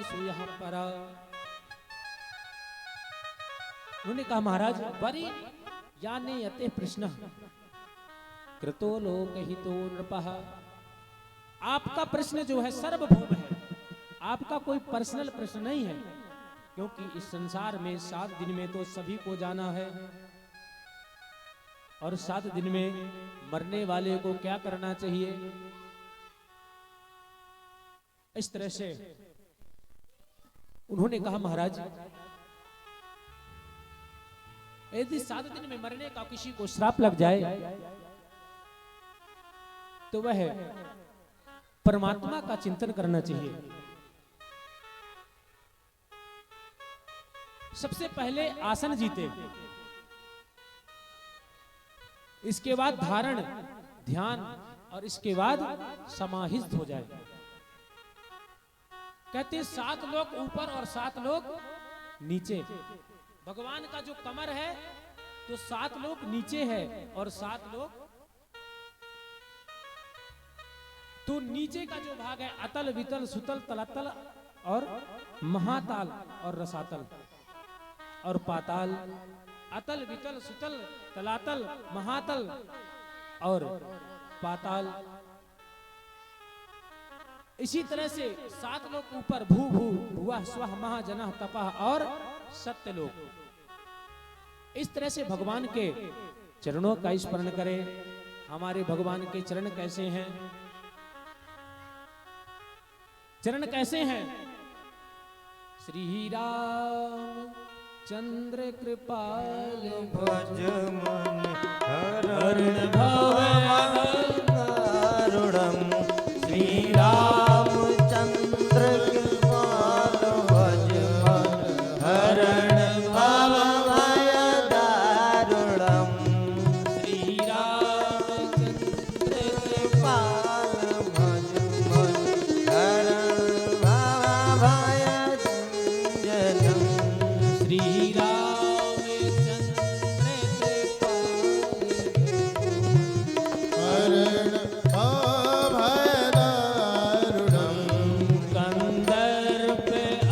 सो यहाँ पर। उन्होंने कहा महाराज बरी याने यते प्रश्न कृतो लोक हितो नृपः। आपका प्रश्न जो है सर्वभौम है, आपका कोई पर्सनल प्रश्न नहीं है, क्योंकि इस संसार में 7 दिन में तो सभी को जाना है, और 7 दिन में मरने वाले को क्या करना चाहिए। इस तरह से उन्होंने कहा महाराज यदि 7 दिन में मरने का किसी को श्राप लग जाए तो वह परमात्मा का चिंतन करना चाहिए। सबसे पहले आसन जीते, इसके बाद धारण ध्यान, और इसके बाद समाहित हो जाए। कहते 7 लोग ऊपर और 7 लोग नीचे। भगवान का जो कमर है तो 7 लोग नीचे है और 7 लोग तो नीचे का जो भाग है अतल वितल सुतल तलातल और महाताल और रसातल और पाताल। अतल वितल सुतल तलातल महातल और पाताल। इसी तरह से 7 लोग ऊपर भू भू भुआ स्वः महा जनः तपः और सत्य लोग। इस तरह से भगवान के चरणों का स्मरण करें। हमारे भगवान के चरण कैसे हैं? चरण कैसे हैं? श्री राम चंद्र कृपाल भज मन हरण भव करुणम। श्री रामचंद्र कृपाल भज मन हरण भव भय दारुणम। श्री रामचंद्र कृपाल भज मन हरण भव भय जन्म। श्री रामचंद्र हरण अभय दारुणम। कंदर्प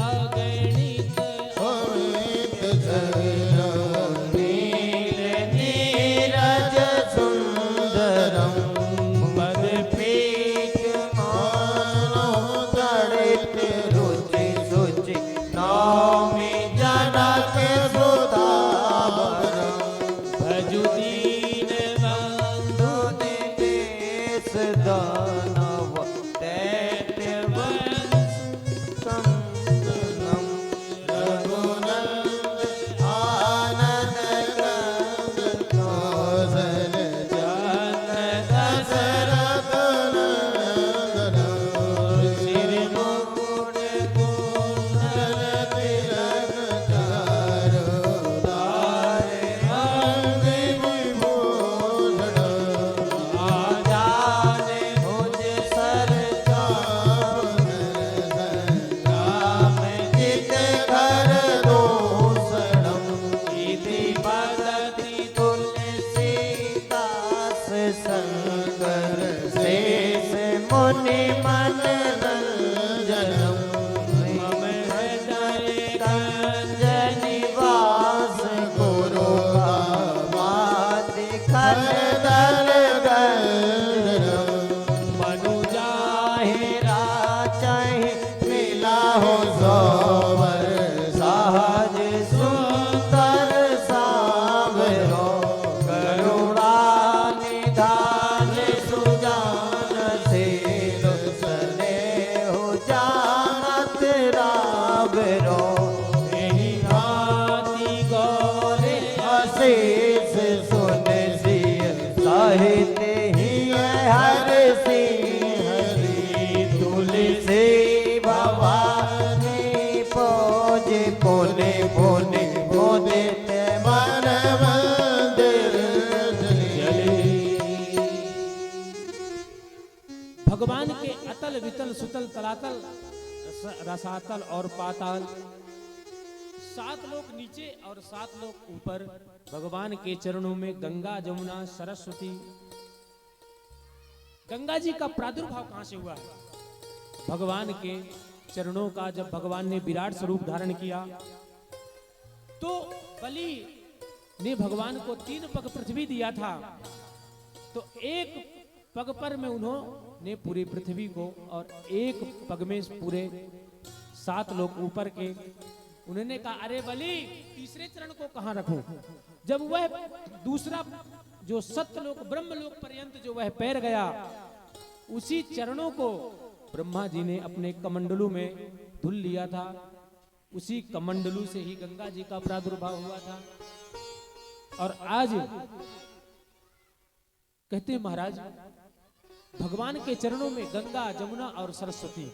अगणित अमित जयराम। नील नीरज सुंदरम। पद पीठ मानो तड़ित रुचि सुचि। नौमि जनक सुतावरम। भजु दीन बंधु देश दानव दैत्य वंश संतनम। रघुनंदन आनंद कंद कौशल जात दशरथ नंदन। श्री मुकुट कुंडल तिलक चारु धारे। अंग विभूषण आजान भुज सर चाप राम जित कर दोषणम। इति पदति तुलसीदास शंकर शेष मुनि मन रंजनम। मम हृदय कंज निवास गुरु भावाति खलदल गंजनम। मनु जाहि राचहि मिला हो सोवर। सहज सुंदर सावरो। करुणा निधान सुजान सेव स्नेह जानत रावरो। एहि भांति गौरे अशेष सुन सिय साहित्य ही हर सिंह। तुलसी भवानी पोज पुनि पुनि मुदित मन मंदिर भगवान के अतल वितल सुतल तलातल रसातल और पाताल। 7 लोग नीचे और 7 लोग ऊपर। भगवान के चरणों में गंगा जमुना सरस्वती। गंगा जी का प्रादुर्भाव कहां से हुआ है? भगवान के चरणों का जब भगवान ने विराट स्वरूप धारण किया तो बलि ने भगवान को 3 पग पृथ्वी दिया था, तो एक पग पर में उन्होंने पूरी पृथ्वी को और एक पग में पूरे 7 लोग ऊपर के। उन्होंने कहा अरे बलि तीसरे चरण को कहां रखूं? जब वह दूसरा जो सत्यलोक ब्रह्मलोक पर्यंत जो वह पैर गया, उसी चरणों को ब्रह्मा जी ने अपने कमंडलू में धुल लिया था। उसी कमंडलू से ही गंगा जी का प्रादुर्भाव हुआ था। और आज कहते हैं महाराज भगवान के चरणों में गंगा, जमुना और सरस्वती।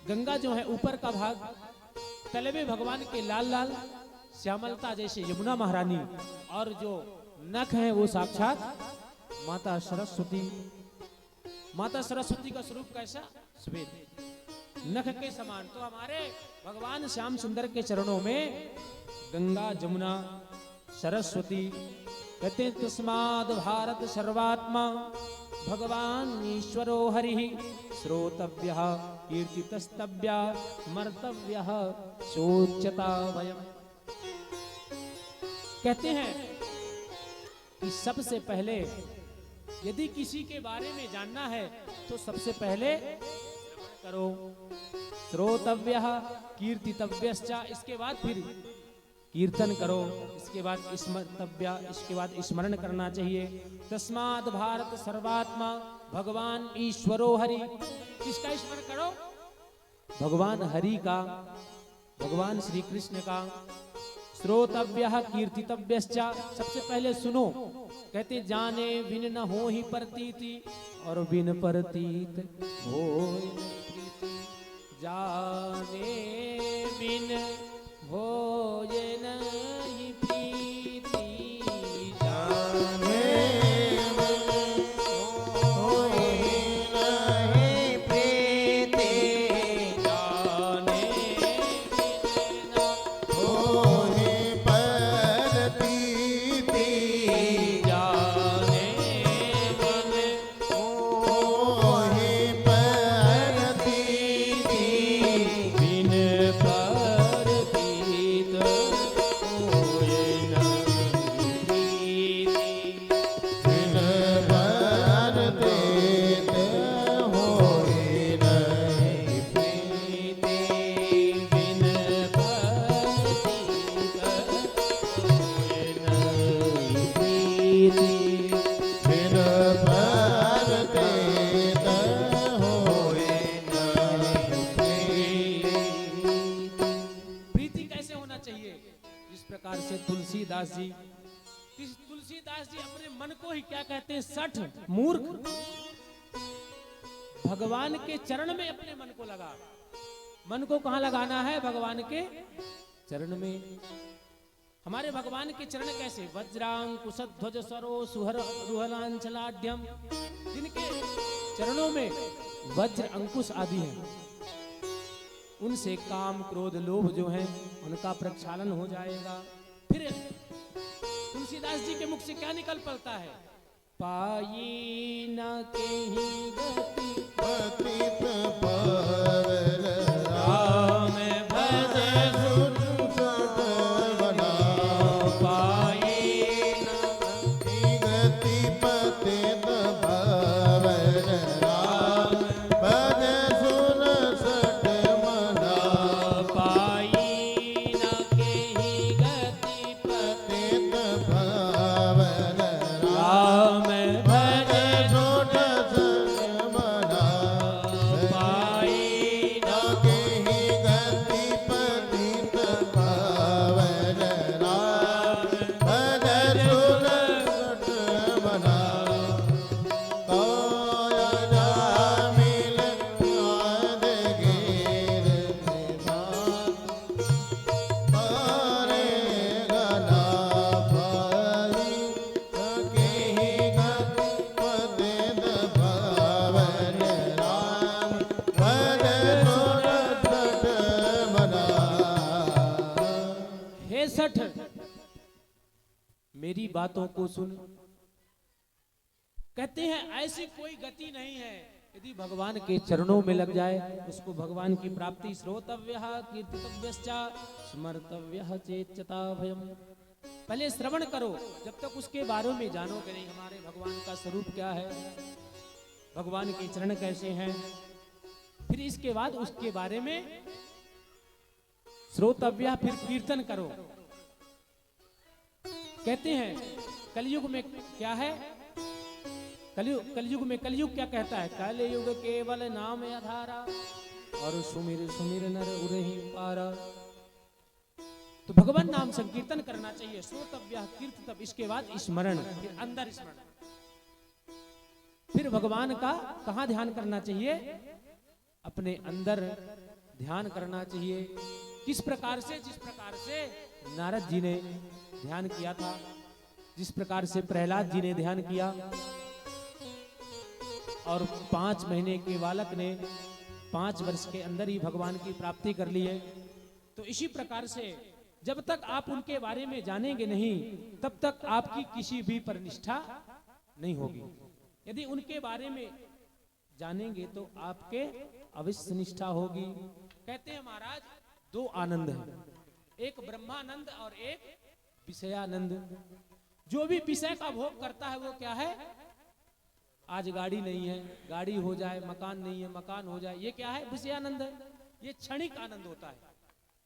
गंगा जो है ऊपर का भाग, तले में भगवान के लाल लाल श्यामलता जैसे यमुना महारानी, और जो नख है वो साक्षात माता सरस्वती। माता सरस्वती का स्वरूप कैसा? श्वेत, नख के समान। तो हमारे भगवान श्याम सुंदर के चरणों में गंगा, जमुना, सरस्वती। कहते हैं तस्माद भारत सर्वात्मा भगवान ईश्वरो हरि श्रोतव्यः कीर्तितस्तव्यः मर्तव्यः सोच्यता वयम्। कहते हैं कि सबसे पहले यदि किसी के बारे में जानना है तो सबसे पहले करो श्रोतव्यः कीर्तितव्यश्च, इसके बाद फिर कीर्तन करो, इसके बाद स्मर्तव्य, इसके बाद स्मरण करना चाहिए। तस्माद भारत सर्वात्मा भगवान ईश्वरो हरि। किसका स्मरण करो? भगवान हरि का, भगवान श्री कृष्ण का। श्रोतव्यः कीर्तितव्यश्च, सबसे पहले सुनो। कहते जाने बिन न हो ही प्रतीति और बिन प्रतीत हो प्रीति। जाने बिन हो ये नहीं प्रीति, जाने नहीं प्रीति, जाने बिन न होहि परतीति, जाने बिन होहि परतीति, बिन परतीत होए नहीं प्रीति। बिन परतीत होहि नहीं प्रीति बिन परतीत होए नहीं प्रीति। बिन परतीत होहि नहीं प्रीति कैसे होना चाहिए? इस प्रकार से तुलसीदास जी अपने मन को ही क्या कहते हैं? सठ मूर्ख। भगवान के चरण में अपने मन को लगा। मन को कहां लगाना है? भगवान के चरण में। हमारे भगवान के चरण कैसे? वज्रांकुशध्वज सरो सुहर रुहलांचलाढ्यम। जिनके चरणों में वज्र अंकुश आदि हैं, उनसे काम क्रोध लोभ जो है उनका प्रक्षालन हो जाएगा। फिर तुलसीदास जी के मुख से क्या निकल पड़ता है? पाई न कहीं गति पतित पावन राम भज सुन सट बना, पाई न गति पतित पावन राम भज सुन सट मना, पाई न कहीं गति पतित पावन राम भज छोट सट मना, पाई न केहि गति पतित पावन राम भज सुन सट मना, काया जामिल आद गिर निधान, पारे गना पाई, केहि गति पतित पावन राम भज सुन सट मना। हे सठ, मेरी बातों को सुन। कहते हैं ऐसी कोई गति नहीं है यदि भगवान के चरणों में लग जाए उसको भगवान की प्राप्ति। श्रोतव्यः कीर्तितव्यश्च स्मर्तव्यः चेच्यता भयम्। पहले श्रवण करो, जब तक उसके बारे में जानोगे नहीं हमारे भगवान का स्वरूप क्या है, भगवान के चरण कैसे हैं, फिर इसके बाद उसके बारे में श्रोतव्य, फिर कीर्तन करो। कहते हैं कलयुग में क्या है, कलयुग में कलयुग क्या कहता है, कलयुग केवल नाम आधारा और सुमिर सुमिर नर उरहि पारा। तो भगवान नाम संकीर्तन करना चाहिए। श्रोतव्य कीर्तितव्य, इसके बाद स्मरण, फिर अंदर स्मरण। फिर भगवान का कहाँ ध्यान करना चाहिए, अपने अंदर ध्यान करना चाहिए। किस प्रकार से, जिस प्रकार से नारद जी ने ध्यान किया था, जिस प्रकार से प्रहलाद जी ने ध्यान किया और 5 महीने के बालक ने 5 वर्ष के अंदर ही भगवान की प्राप्ति कर ली है। तो इसी प्रकार से जब तक आप उनके बारे में जानेंगे नहीं तब तक आपकी किसी भी पर निष्ठा नहीं होगी। यदि उनके बारे में जानेंगे तो आपके अवश्य निष्ठा होगी। कहते हैं महाराज 2 आनंद हैं, एक ब्रह्मानंद और एक विषयानंद। जो भी विषय का भोग करता है वो क्या है, आज गाड़ी नहीं है, गाड़ी हो जाए, मकान नहीं है, मकान हो जाए, ये क्या है, विषयानंद है। ये क्षणिक आनंद होता है।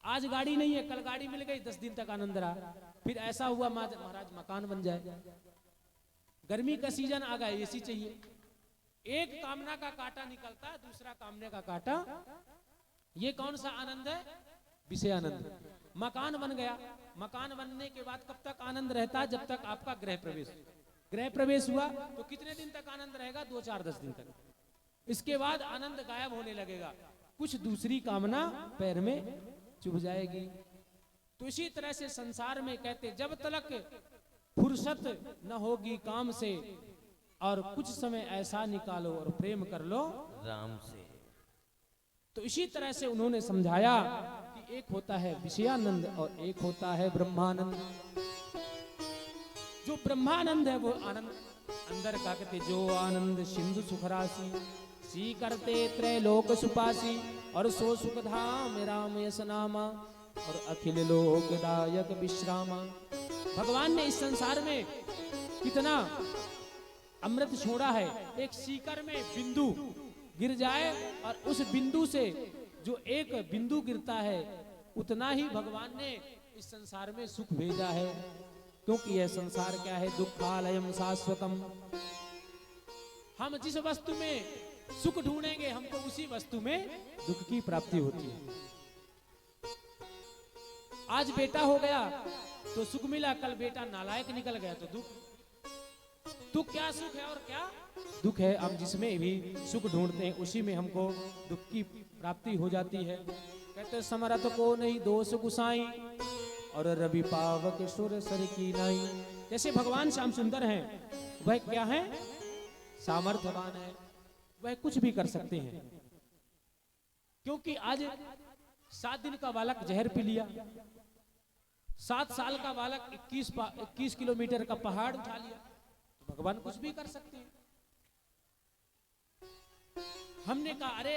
आज गाड़ी नहीं है, कल गाड़ी मिल गई, 10 दिन तक आनंद रहा, फिर ऐसा हुआ महाराज मकान बन जाए। गर्मी का सीजन आ गया, एसी चाहिए। एक कामना का कांटा निकलता है, दूसरा कामने का कांटा। ये कौन सा आनंद है, विषय आनंद। मकान बन गया, मकान बनने के बाद कब तक आनंद रहता है, जब तक आपका गृह प्रवेश। गृह प्रवेश हुआ तो कितने दिन तक आनंद रहेगा, 2-4-10 दिन तक। इसके बाद आनंद गायब होने लगेगा, कुछ दूसरी कामना पैर में चुभ जाएगी। तो इसी तरह से संसार में कहते जब तक फुर्सत न होगी काम से, और कुछ समय ऐसा निकालो और प्रेम कर लो राम से। तो इसी तरह से उन्होंने समझाया कि एक होता है विषयानंद और एक होता है ब्रह्मानंद। जो ब्रह्मानंद है वो आनंद अंदर का, कहते जो आनंद सिंधु सुखरासी सी करते त्रैलोक सुपासी, और सो सुख धाम राम यस नामा, और अखिल लोकदायक विश्रामा। भगवान ने इस संसार में कितना अमृत छोड़ा है। एक सीकर में बिंदु गिर जाए और उस बिंदु से जो एक बिंदु गिरता है उतना ही भगवान ने इस संसार में सुख भेजा है। क्योंकि यह संसार क्या है, दुखालयम शाश्वतम। हम जिस वस्तु में सुख ढूंढेंगे हमको उसी वस्तु में दुख की प्राप्ति होती है। आज बेटा हो गया तो सुख मिला, कल बेटा नालायक निकल गया तो दुख। तो क्या सुख है और क्या दुख है। हम जिसमें भी सुख ढूंढते हैं उसी में हमको दुख की प्राप्ति हो जाती है। कहते समरथ को नहीं दोष गुसाई, और रवि पावक सुर सर की नाई। जैसे भगवान श्याम सुंदर हैं, वह क्या है, सामर्थ्यवान है, वह कुछ भी कर सकते हैं। क्योंकि आज 7 दिन का बालक जहर पी लिया, 7 साल का बालक 21 किलोमीटर का पहाड़ उठा लिया, तो भगवान कुछ भी कर सकते हैं। हमने कहा अरे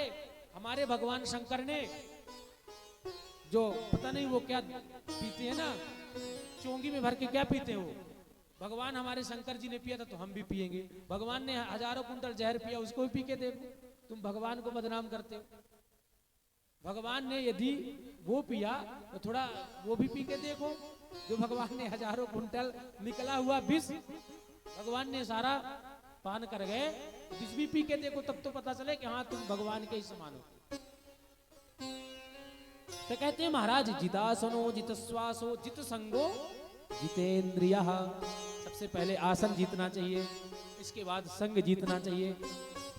हमारे भगवान शंकर ने जो पता नहीं वो क्या पीते हैं ना, चोंगी में भर के क्या पीते हैं वो, भगवान हमारे शंकर जी ने पिया था तो हम भी पिएंगे। भगवान ने हजारों कुंटल जहर पिया, उसको भी पी के देखो। तुम भगवान को बदनाम करते हो। भगवान ने यदि वो पिया तो थोड़ा वो भी पी के देखो। जो भगवान ने हजारों कुंटल निकला हुआ विष भगवान ने सारा पान कर गए, विष भी पी के देखो, तब तो पता चले कि हाँ तुम भगवान के ही समान हो। तो कहते हैं महाराज जितासनो जित श्वासो जित संगो जितेंद्रिया। सबसे पहले आसन जीतना चाहिए, इसके बाद संग जीतना चाहिए।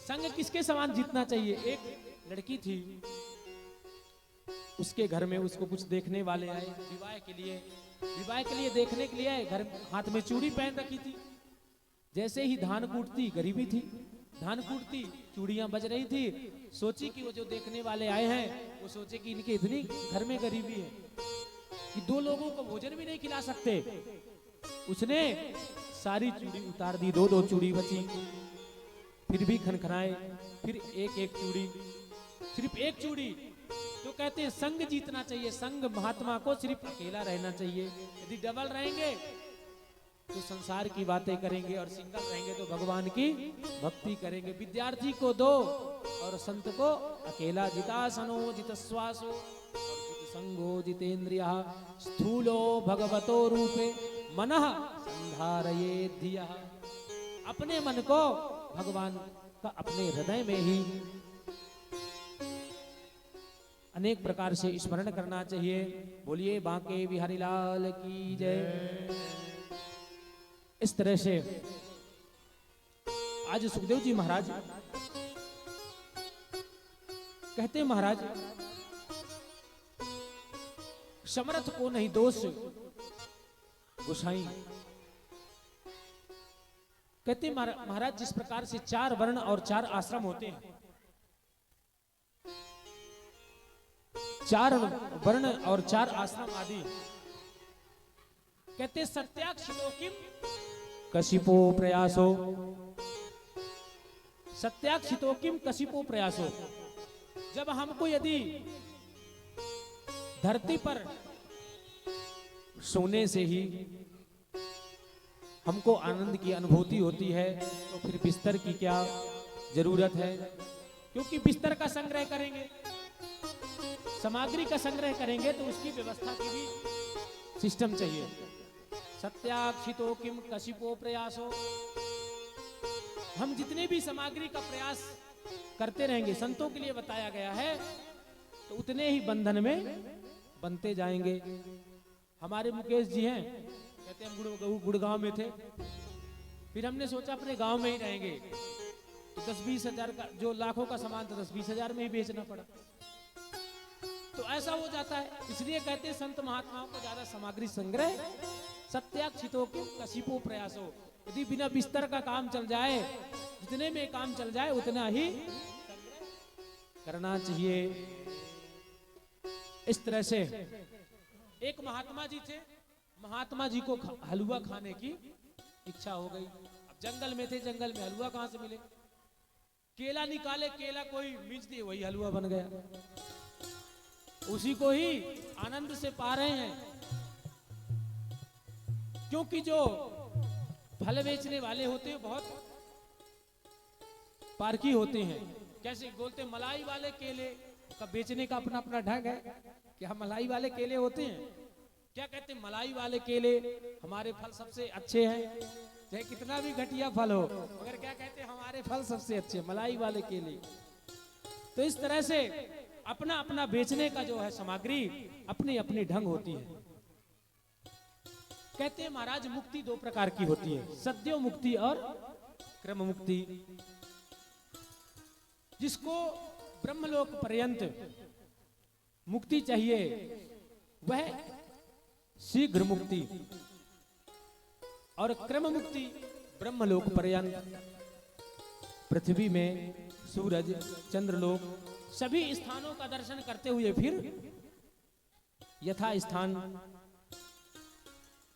संग किसके समान जीतना चाहिए। एक लड़की थी, उसके घर में उसको कुछ देखने वाले आए विवाह के लिए देखने के लिए आए। घर हाथ में चूड़ी पहन रखी थी। जैसे ही धान कूटती, गरीबी थी, धान कूटती चूड़ियां बज रही थी, सोची कि वो जो देखने वाले आए हैं वो सोचे कि इनके इतनी घर में गरीबी है कि 2 लोगों को भोजन भी नहीं खिला सकते। उसने सारी चूड़ी उतार दी, 2-2 चूड़ी बची, फिर भी खनखनाए। फिर एक एक चूड़ी, सिर्फ एक चूड़ी। तो कहते हैं संग जीतना चाहिए, संग महात्मा को सिर्फ अकेला रहना चाहिए। यदि डबल रहेंगे तो संसार की बातें करेंगे, और सिंगल रहेंगे तो भगवान की भक्ति करेंगे। विद्यार्थी को दो और संत को अकेला। जितासनो जितश्वासो और जितसंगो जितेन्द्रियः, स्थूलो भगवतो रूपे मनः संधारयेत् धियः। अपने मन को भगवान का अपने हृदय में ही अनेक प्रकार से स्मरण करना चाहिए। बोलिए बांके बिहारी लाल की जय। इस तरह से आज सुखदेव जी महाराज कहते, महाराज समर्थ को नहीं दोष गोसाई। कहते महाराज जिस प्रकार से 4 वर्ण और 4 आश्रम होते हैं, 4 वर्ण और 4 आश्रम आदि, कहते सत्याक्षितो किम कशिपो प्रयासो, सत्याक्षितो किम कशिपो प्रयासो। जब हमको यदि धरती पर सोने से ही हमको आनंद की अनुभूति होती है, तो फिर बिस्तर की क्या जरूरत है? क्योंकि बिस्तर का संग्रह करेंगे, सामग्री का संग्रह करेंगे, तो उसकी व्यवस्था की भी सिस्टम चाहिए। सत्याक्षितो किम कशिपो प्रयासो। हम जितने भी सामग्री का प्रयास करते रहेंगे, संतों के लिए बताया गया है, तो उतने ही बंधन में बनते जाएंगे। हमारे मुकेश जी हैं, कहते हम गुड़गांव में थे, फिर हमने सोचा अपने गांव में ही रहेंगे, तो 10-20 हजार का जो लाखों का सामान था 10-20 हजार में ही बेचना पड़ा। तो ऐसा हो जाता है। इसलिए कहते हैं संत महात्माओं को ज्यादा सामग्री संग्रह सत्याक्षितो के कशिपो प्रयासो। यदि बिना बिस्तर का काम चल जाए, जितने में काम चल जाए उतना ही करना चाहिए। इस तरह से एक महात्मा जी थे, महात्मा जी को हलवा खाने की इच्छा हो गई। अब जंगल में थे, जंगल में हलवा कहां से मिले? केला निकाले, केला कोई मिच दिए, वही हलवा बन गया। उसी को ही आनंद से पा रहे हैं। क्योंकि जो फल बेचने वाले होते हैं बहुत पारखी होते हैं। कैसे बोलते, मलाई वाले केले का बेचने का अपना अपना ढंग है। क्या मलाई वाले केले होते हैं? क्या कहते, मलाई वाले केले हमारे फल सबसे अच्छे हैं, चाहे कितना भी घटिया फल हो, मगर क्या कहते, हमारे फल सबसे अच्छे, मलाई वाले केले। तो इस तरह से अपना अपना बेचने का जो है सामग्री अपनी अपनी ढंग होती है। कहते हैं महाराज मुक्ति 2 प्रकार की होती है, सद्यो मुक्ति और क्रम मुक्ति। जिसको ब्रह्मलोक पर्यंत मुक्ति चाहिए वह शीघ्र मुक्ति, और क्रम मुक्ति ब्रह्मलोक पर्यंत पृथ्वी में सूरज चंद्रलोक सभी स्थानों का दर्शन करते हुए फिर यथा स्थान,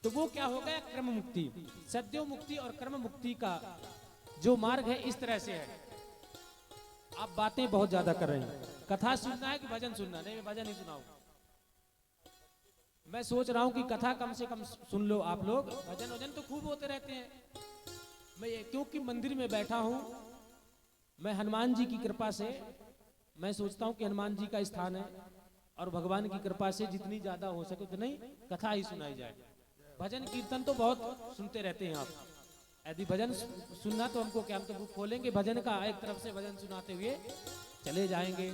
तो वो क्या हो गया? क्रम मुक्ति। सद्यो मुक्ति और क्रम मुक्ति का जो मार्ग है इस तरह से है। आप बातें बहुत ज्यादा कर रहे हैं। कथा सुनना है कि भजन सुनना? नहीं, मैं भजन ही सुनाऊं। मैं सोच रहा हूं कि कथा कम से कम सुन लो आप लोग, भजन वजन तो खूब होते रहते हैं। मैं क्योंकि मंदिर में बैठा हूं, मैं हनुमान जी की कृपा से मैं सोचता हूं कि हनुमान जी का स्थान है, और भगवान की कृपा से जितनी ज्यादा हो सके उतनी कथा ही सुनाई जाए। भजन कीर्तन तो बहुत सुनते रहते हैं आप। यदि भजन सुनना तो हमको क्या, हम तो बुक खोलेंगे भजन का, एक तरफ से भजन सुनाते हुए चले जाएंगे।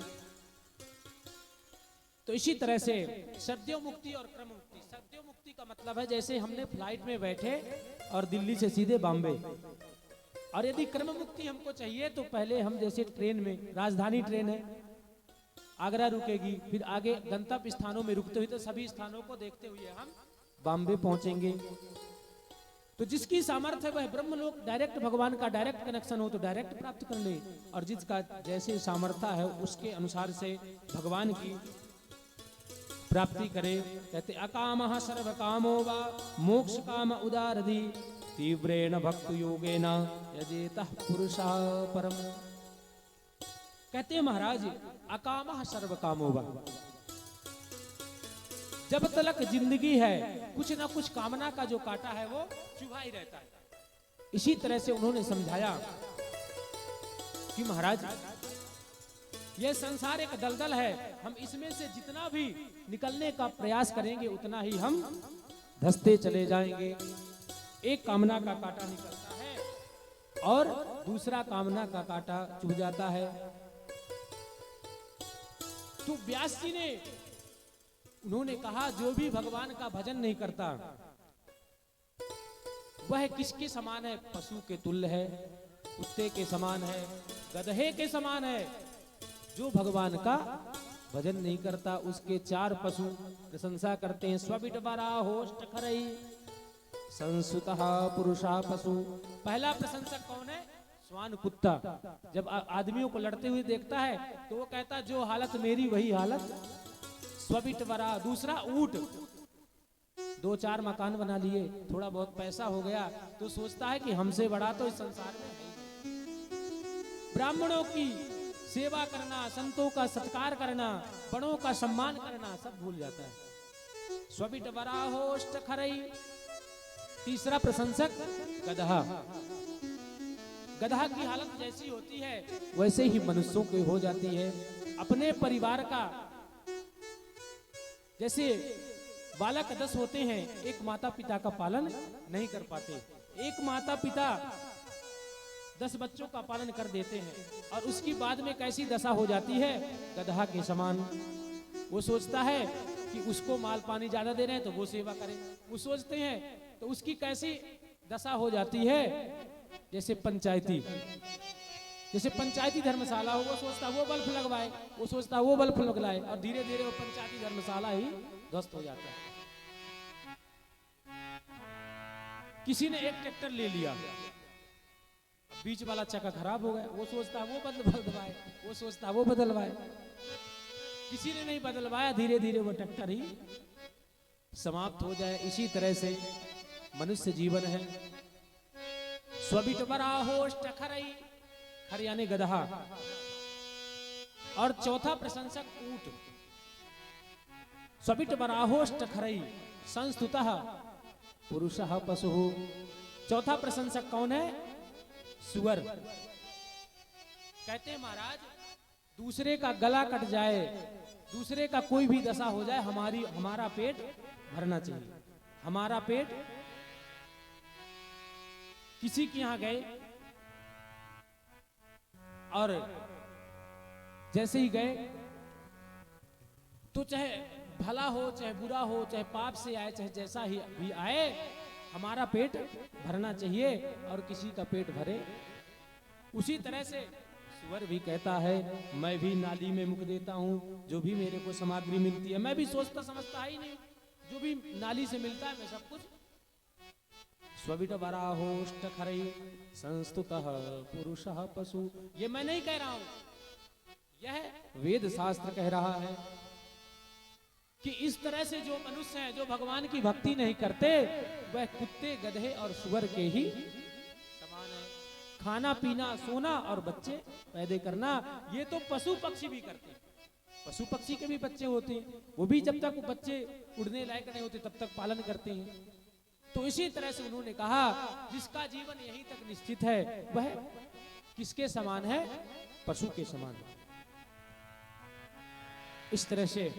तो इसी तरह से सद्यो मुक्ति और क्रम मुक्ति। सद्यो मुक्ति का मतलब है जैसे हमने फ्लाइट में बैठे और दिल्ली से सीधे बॉम्बे, और यदि क्रम मुक्ति हमको चाहिए तो पहले हम जैसे ट्रेन में, राजधानी ट्रेन है, आगरा रुकेगी, फिर आगे गंतव्य स्थानों में रुकते हुए तो सभी स्थानों को देखते हुए हम बॉम्बे पहुंचेंगे। तो जिसकी सामर्थ्य है वह ब्रह्मलोक डायरेक्ट, भगवान का डायरेक्ट कनेक्शन हो तो डायरेक्ट प्राप्त कर ले, और जिसका जैसे सामर्थ्य है उसके अनुसार से भगवान की प्राप्ति करे। कहते अकामः सर्व कामो वा मोक्ष काम उदारधि तीव्रेण भक्ति योगेन यजेतः पुरुषः परम। कहते हैं महाराज, अकामः सर्व कामो वा। जब तक जिंदगी है कुछ ना कुछ कामना का जो कांटा है वो चुभा ही रहता है। इसी तरह से उन्होंने समझाया कि महाराज यह संसार एक दलदल है, हम इसमें से जितना भी निकलने का प्रयास करेंगे उतना ही हम धंसते चले जाएंगे। एक कामना का कांटा निकलता है और दूसरा कामना का कांटा चुभ जाता है। तो व्यास जी ने उन्होंने कहा, जो भी भगवान का भजन नहीं करता वह किसके समान है? पशु के तुल्य है, कुत्ते के समान है, गधे के समान है। जो भगवान का भजन नहीं करता उसके चार पशु प्रशंसा करते हैं। स्वबिटबरा होष्ट खरई संसुतः पुरुषा पशु। पहला प्रशंसक कौन है? श्वान, कुत्ता। जब आदमियों को लड़ते हुए देखता है तो वो कहता है जो हालत मेरी वही हालत स्वबिटबरा। दूसरा ऊंट, दो चार मकान बना लिए, थोड़ा बहुत पैसा हो गया तो सोचता है कि हमसे बड़ा तो इस संसार में है। ब्राह्मणों की सेवा करना, संतों का सत्कार करना, बड़ों का सम्मान करना सब भूल जाता है। स्वबिटबरा होष्ट खरई। तीसरा प्रशंसक गदहा। गदहा की हालत जैसी होती है वैसे ही मनुष्यों की हो जाती है। अपने परिवार का, जैसे बालक 10 होते हैं, एक माता पिता का पालन नहीं कर पाते। एक माता पिता 10 बच्चों का पालन कर देते हैं और उसकी बाद में कैसी दशा हो जाती है? गदहा के समान। वो सोचता है कि उसको माल पानी ज्यादा दे रहे हैं तो वो सेवा करें। वो सोचते हैं तो उसकी कैसी दशा हो जाती है? जैसे पंचायती धर्मशाला हो, वो सोचता वो बल्ब लगवाए, वो सोचता वो बल्ब लगवाए और धीरे धीरे वो पंचायती धर्मशाला ही ध्वस्त हो जाता है। किसी ने एक ट्रैक्टर ले लिया, बीच वाला चक्का खराब हो गया, वो सोचता वो बदलवाए, वो सोचता वो बदलवाए। किसी ने नहीं बदलवाया, धीरे धीरे वो ट्रैक्टर ही समाप्त हो जाए। इसी तरह से मनुष्य जीवन है। स्वबिटबरा होष्ट खरई, खर यानी गदहा। और चौथा प्रशंसक ऊंट। स्वबिटबरा होष्ट खरई संस्तुतः पुरुषः पशु। चौथा प्रशंसक कौन है? सुअर। कहते हैं महाराज, दूसरे का गला कट जाए, दूसरे का कोई भी दशा हो जाए, हमारा पेट भरना चाहिए। हमारा पेट। किसी के यहां गए और जैसे ही गए तो चाहे भला हो चाहे बुरा हो, चाहे पाप से आए चाहे जैसा ही भी आए, हमारा पेट भरना चाहिए और किसी का पेट भरे। उसी तरह से सुअर भी कहता है, मैं भी नाली में मुख देता हूं, जो भी मेरे को सामग्री मिलती है मैं भी सोचता समझता ही नहीं, जो भी नाली से मिलता है मैं सब कुछ। स्वबिटबरा होष्ट खरई संस्तुतः पुरुषः पशु। ये मैं नहीं कह रहा हूं, यह वेद शास्त्र कह रहा है कि इस तरह से जो मनुष्य हैं, जो भगवान की भक्ति नहीं करते, वह कुत्ते, गधे और सुअर के ही समान है। खाना पीना, सोना और बच्चे पैदा करना, ये तो पशु पक्षी भी करते हैं। पशु पक्षी के भी बच्चे होते हैं, वो भी जब तक बच्चे उड़ने लायक नहीं होते तब तक पालन करते हैं। तो इसी तरह से उन्होंने कहा, जिसका जीवन यहीं तक निश्चित है वह किसके समान है? पशु के समान है। इस तरह से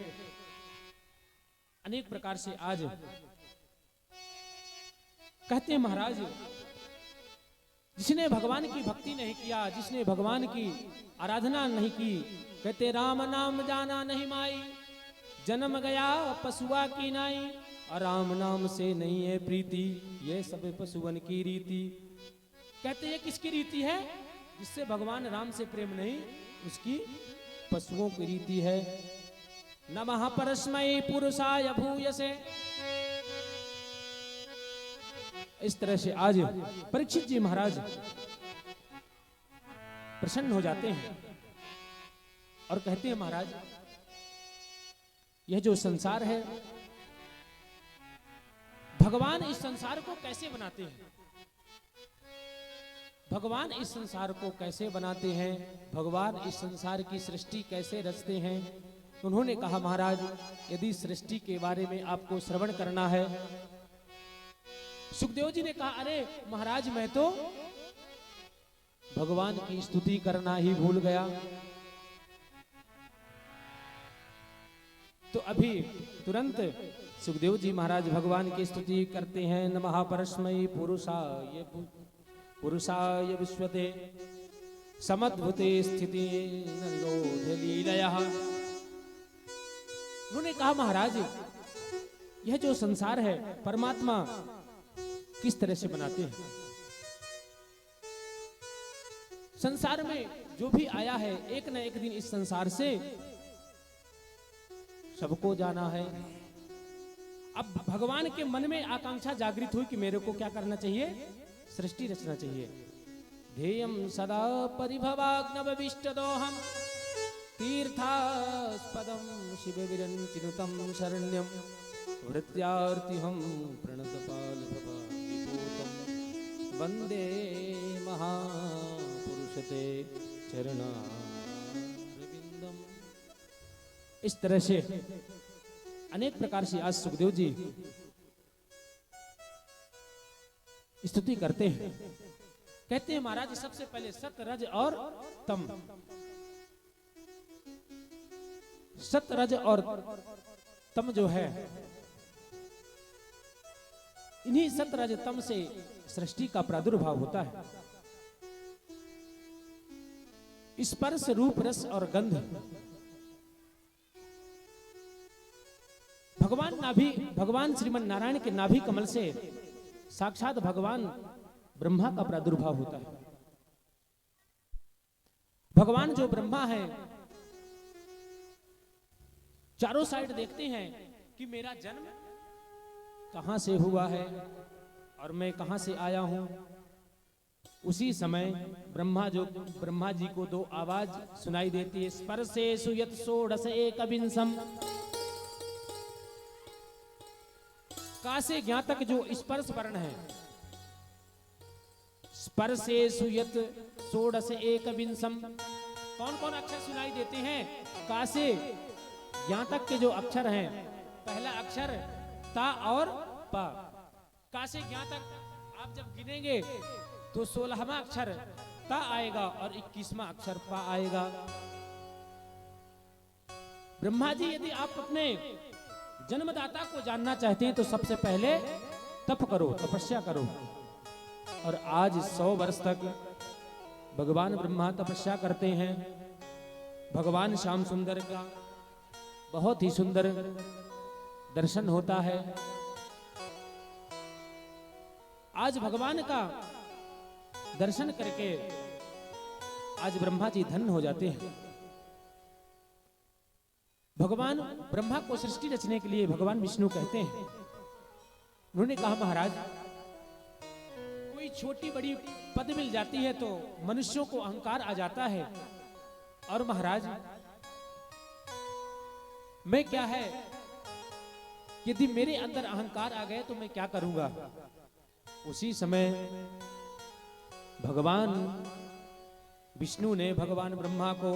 अनेक प्रकार से आज कहते हैं महाराज, जिसने भगवान की भक्ति नहीं किया, जिसने भगवान की आराधना नहीं की, कहते राम नाम जाना नहीं माई, जन्म गया पशुआ की नाई, और राम नाम से नहीं है प्रीति, ये सब पशुवन की रीति। कहते हैं किसकी रीति है? जिससे भगवान राम से प्रेम नहीं, उसकी पशुओं की रीति है। नमः परस्मै पुरुषाय भूयसे। इस तरह से आज परीक्षित जी महाराज प्रसन्न हो जाते हैं और कहते हैं, महाराज यह जो संसार है, भगवान इस संसार को कैसे बनाते हैं? भगवान इस संसार को कैसे बनाते हैं, भगवान इस संसार की सृष्टि कैसे रचते हैं। उन्होंने कहा महाराज यदि सृष्टि के बारे में आपको श्रवण करना है। सुखदेव जी ने कहा अरे महाराज मैं तो भगवान की स्तुति करना ही भूल गया। तो अभी तुरंत सुखदेव जी महाराज भगवान की स्तुति करते हैं। नमः परस्मै पुरुषाय विश्वते समद्भुते स्थिति निरोध लीलयः। उन्होंने कहा महाराज यह जो संसार है परमात्मा किस तरह से बनाते हैं। संसार में जो भी आया है एक न एक दिन इस संसार से सबको जाना है। अब भगवान के मन में आकांक्षा जागृत हुई कि मेरे को क्या करना चाहिए, सृष्टि रचना चाहिए। ध्येयं सदा परिभवाग्नवविष्टदोहम तीर्थास्पदं शिवविरञ्चिनुतं शरण्यं वृत्यार्तिहं प्रणतपालभवाविभूतं वन्दे महापुरुषते चरणारविन्दम्। इस तरह से अनेक प्रकार से आज सुखदेव जी स्तुति करते हैं। कहते हैं महाराज सबसे पहले सत रज और तम, सत रज और तम जो है इन्हीं सत रज तम से सृष्टि का प्रादुर्भाव होता है। स्पर्श रूप रस और गंध भगवान श्रीमन नारायण के नाभि कमल से साक्षात भगवान ब्रह्मा का प्रादुर्भाव होता है। भगवान जो ब्रह्मा है चारों साइड देखते हैं कि मेरा जन्म कहां से हुआ है और मैं कहां से आया हूं। उसी समय ब्रह्मा जी को दो आवाज सुनाई देती है। स्पर्शेषु यत् षोडश एकविंशम, का से ज्ञा तक जो स्पर्श वर्ण है, स्पर्शेषु यत् षोडश एकविंशम, कौन कौन अक्षर सुनाई देते हैं। का से ज्ञा तक के जो अक्षर हैं, पहला अक्षर ता और पा। का से ज्ञा तक आप जब गिनेंगे तो 16वां अक्षर ता आएगा और 21वां अक्षर पा आएगा। ब्रह्मा जी यदि आप अपने जन्मदाता को जानना चाहते हैं तो सबसे पहले तप करो, तपस्या करो। और आज 100 वर्ष तक भगवान ब्रह्मा तपस्या करते हैं। भगवान श्याम सुंदर का बहुत ही सुंदर दर्शन होता है। आज भगवान का दर्शन करके आज ब्रह्मा जी धन्य हो जाते हैं। भगवान ब्रह्मा को सृष्टि रचने के लिए भगवान विष्णु कहते हैं। उन्होंने कहा महाराज कोई छोटी बड़ी पद मिल जाती है तो मनुष्यों को अहंकार आ जाता है। और महाराज मैं क्या है, यदि मेरे अंदर अहंकार आ गए तो मैं क्या करूंगा। उसी समय भगवान विष्णु ने भगवान ब्रह्मा को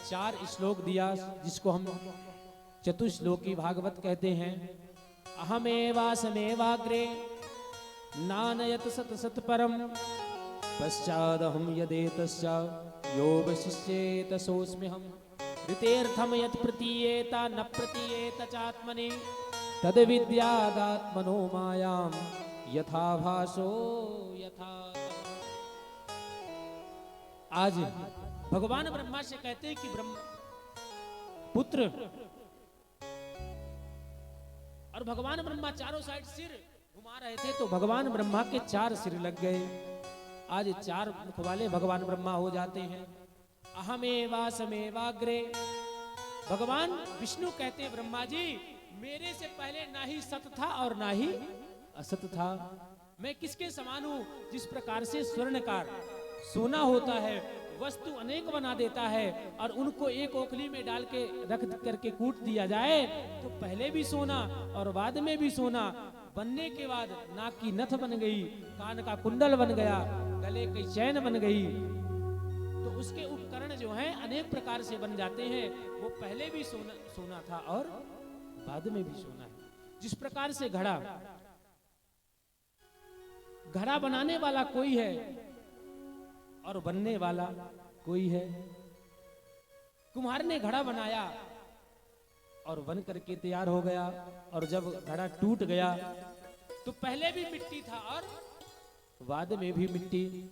4 श्लोक दिया, जिसको हम चतुश्लोकी भागवत कहते हैं। अहमेवासमेवाग्रे नानयत सत सत परम पश्चादहम यदेतस्य योगशिष्येत सोऽस्म्यहम् ऋतेर्थम यत् प्रतीयेत न प्रतीयेत चात्मनि तद विद्यादात्मनो मायाम यथा भासो यथा। आज भगवान ब्रह्मा से कहते हैं कि पुत्र, और भगवान ब्रह्मा चारों साइड सिर घुमा रहे थे तो भगवान ब्रह्मा के 4 सिर लग गए। आज 4 मुख वाले भगवान ब्रह्मा हो जाते हैं। अहमेवासमेवाग्रे, भगवान विष्णु कहते हैं ब्रह्मा जी मेरे से पहले ना ही सत था और ना ही असत था। मैं किसके समान हूं, जिस प्रकार से स्वर्णकार सोना होता है, वस्तु अनेक बना देता है और उनको एक ओखली में डाल के रख करके कूट दिया जाए तो पहले भी सोना और बाद में भी सोना। बनने के बाद नाक की नथ बन गई, कान का कुंडल बन गया, गले की चैन बन गई तो उसके उपकरण जो हैं अनेक प्रकार से बन जाते हैं। वो पहले भी सोना था और बाद में भी सोना है। जिस प्रकार से घड़ा बनाने वाला कोई है और बनने वाला कोई है। कुम्हार ने घड़ा बनाया और बन करके तैयार हो गया, और जब घड़ा टूट गया तो पहले भी मिट्टी था और बाद में भी मिट्टी।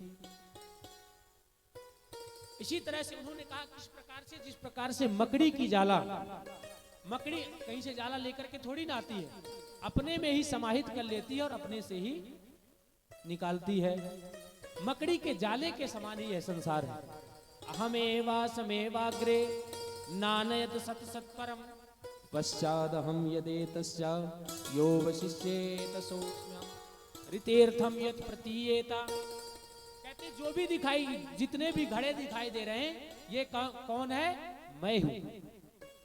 इसी तरह से उन्होंने कहा जिस प्रकार से मकड़ी की जाला, मकड़ी कहीं से जाला लेकर के थोड़ी ना आती है, अपने में ही समाहित कर लेती है और अपने से ही निकालती है। मकड़ी के जाले के समान ही है संसार है। अहमेवा समेवाग्रे नानयत सत सत्परम पश्चाद हम यदेतस्या यो वशिष्येत सोऽस्म्यहम् ऋतेर्थम यत् प्रतीयेता। कहते जो भी दिखाई, जितने भी घड़े दिखाई दे रहे हैं ये कौन है? मैं हूं।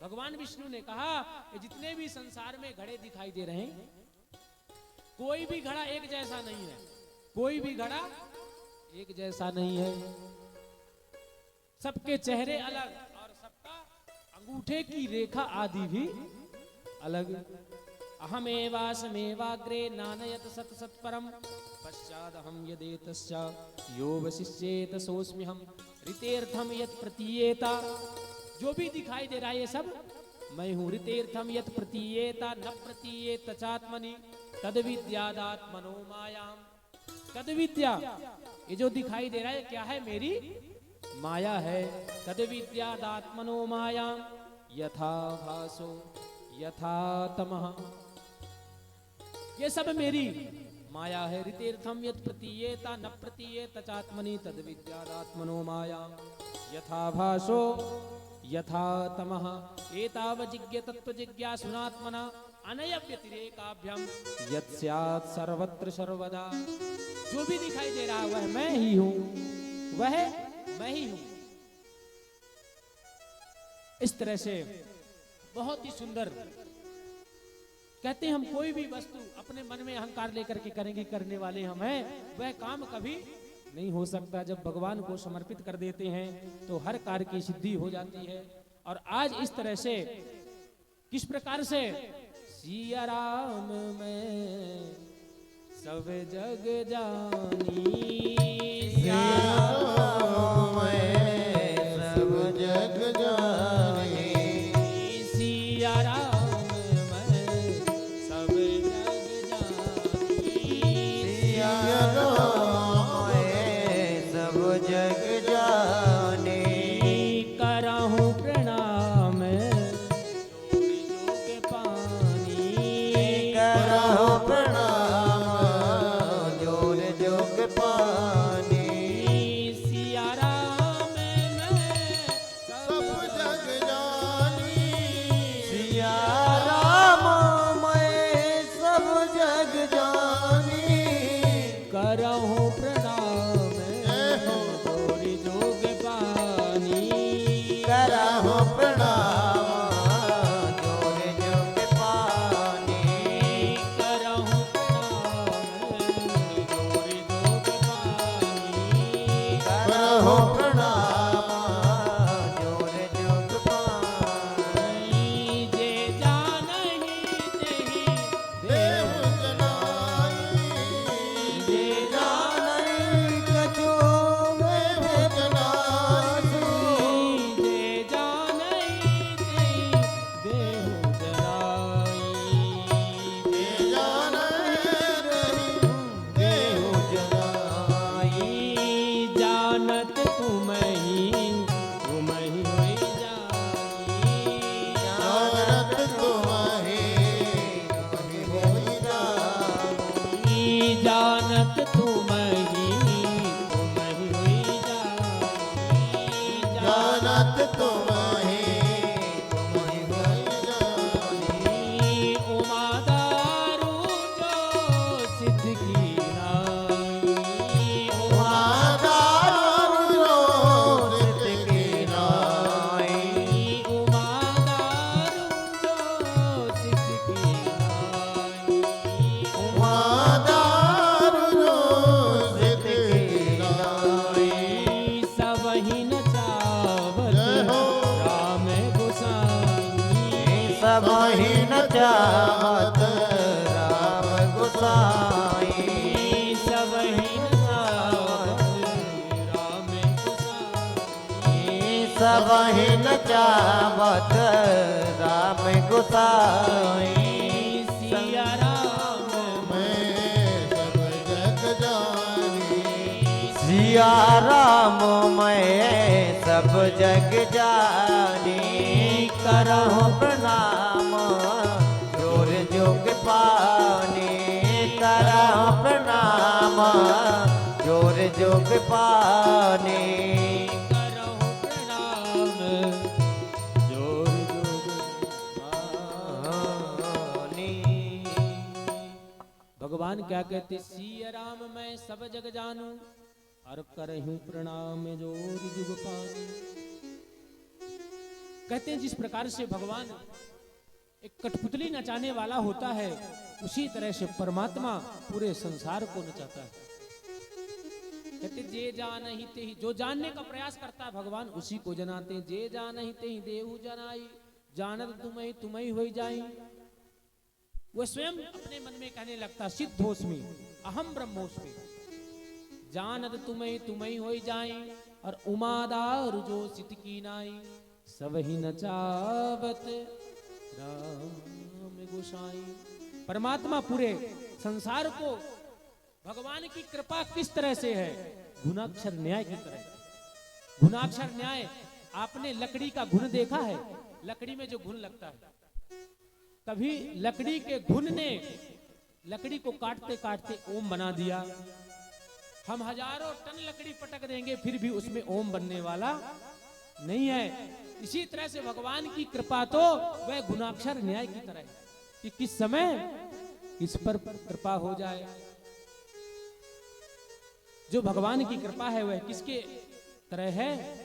भगवान विष्णु ने कहा कि जितने भी संसार में घड़े दिखाई दे रहे हैं कोई भी घड़ा एक जैसा नहीं है, कोई भी घड़ा एक जैसा नहीं है। सबके चेहरे अलग और सबका अंगूठे की रेखा आदि भी अलग। अहमेवासमेवाग्रे नानयत सत सत्परम पश्चाद हम यदेतस्या यो वशिष्येत सोऽस्म्यहम् ऋतेर्थम यत् प्रतीयेता। जो भी दिखाई दे रहा है ये सब मैं हूं। ऋतेर्थम यत् प्रतीयेता न प्रतीयेत चात्मनि तद विद्यादात्मनो मायाम। तद विद्या, ये जो दिखाई दे रहा है क्या है? मेरी माया है। तद विद्यादात्मनो मायाम यथा भासो यथा तमः। ये सब मेरी माया है। ऋतेर्थम यत् प्रतीयेता न प्रतीयेत चात्मनि तद विद्यादात्मनो मायाम यथा भासो यथा तमः। एतावजिज्ञ तत्व जिज्ञासुनात्मना अनय व्यतिरेकाभ्याम यत् स्यात् सर्वत्र सर्वदा। जो भी दिखाई दे रहा है वह मैं ही हूं, वह मैं ही हूं। इस तरह से बहुत ही सुंदर कहते हैं हम कोई भी वस्तु अपने मन में अहंकार लेकर के करेंगे, करने वाले हम हैं, वह काम कभी नहीं हो सकता। जब भगवान को समर्पित कर देते हैं तो हर कार्य की सिद्धि हो जाती है। और आज इस तरह से किस प्रकार से सिया राम में सब जग जानी, सिया राम में सब जग जानी, सिया राम में सब जग जानी, सिया राम में सब जग जाने। करहूं प्रणाम जोड़ जोग पानी, करहु प्रणाम जोर जोग पानी। सिया राम में सब जग जानी, सिया राम मैं सब जग जानी। करहूं प्रणाम जोड़ जोग पानी, करहु सब ही नचावत राम गोसाई सब ही राम गोसाई सब ही नचावत राम गोसाई सिया राम मैं सब जग जानी सिया राम मैं सब जग जानी करहु प्रणाम जोर जोग पानी करहु प्रणाम जोर जोग पानी करहु प्रणाम जोर जोग भगवान क्या कहते, सिया राम मैं सब जग जानू और करहूं प्रणाम जोर जुग पानी। कहते हैं जिस प्रकार से भगवान एक कठपुतली नचाने वाला होता है, उसी तरह से परमात्मा पूरे संसार को नचाता है। कहते जे जान ही ते ही, जो जानने का प्रयास करता है भगवान उसी को जनाते हैं। जे जान ही ते ही देहु जनाई, जानत तुम्हें तुम्हें हो जाई। वो स्वयं अपने मन में कहने लगता, सिद्धोस्मि अहम ब्रह्मोस्मि, जानत तुम्हें तुम्हें हो जाई। और उमादार जो सित की नाई, सब ही नचावत राम गोसाई। परमात्मा पूरे संसार को, भगवान की कृपा किस तरह से है, गुणाक्षर न्याय की तरह। गुणाक्षर न्याय, आपने लकड़ी का घुन देखा है? लकड़ी में जो घुन लगता है, कभी लकड़ी के घुन ने लकड़ी को काटते काटते ओम बना दिया। हम हजारों टन लकड़ी पटक देंगे फिर भी उसमें ओम बनने वाला नहीं है। इसी तरह से भगवान की कृपा तो वह गुणाक्षर न्याय की तरह है कि किस समय किस पर कृपा हो जाए। जो भगवान की कृपा है वह किसके तरह है,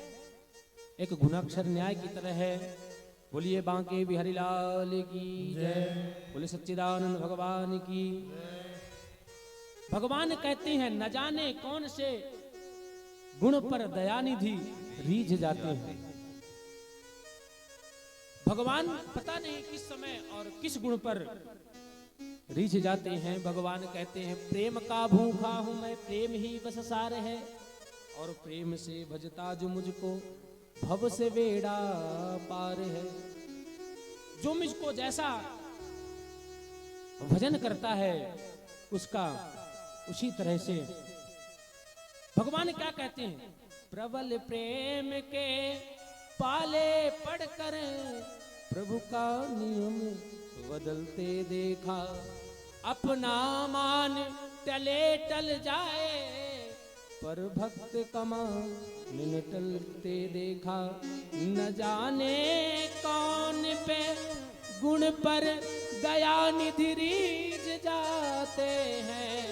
एक गुणाक्षर न्याय की तरह है। बोलिए बांके बिहारी लाल की जय, बोले सच्चिदानंद भगवान की। भगवान कहते हैं न जाने कौन से गुण पर दयानिधि रीझ जाते हैं। भगवान पता नहीं किस समय और किस गुण पर रीझ जाते हैं। भगवान कहते हैं प्रेम का भूखा हूं मैं, प्रेम ही बस सार है। और प्रेम से भजता जो मुझको, भव से बेड़ा पार है। जो मुझको जैसा भजन करता है उसका उसी तरह से भगवान क्या कहते हैं, प्रबल प्रेम के पाले पढ़कर प्रभु का नियम बदलते देखा। अपना मान टले टल जाए, पर भक्त कमान टलते देखा। न जाने कौन पे गुण पर दया निधि रीझ जाते हैं।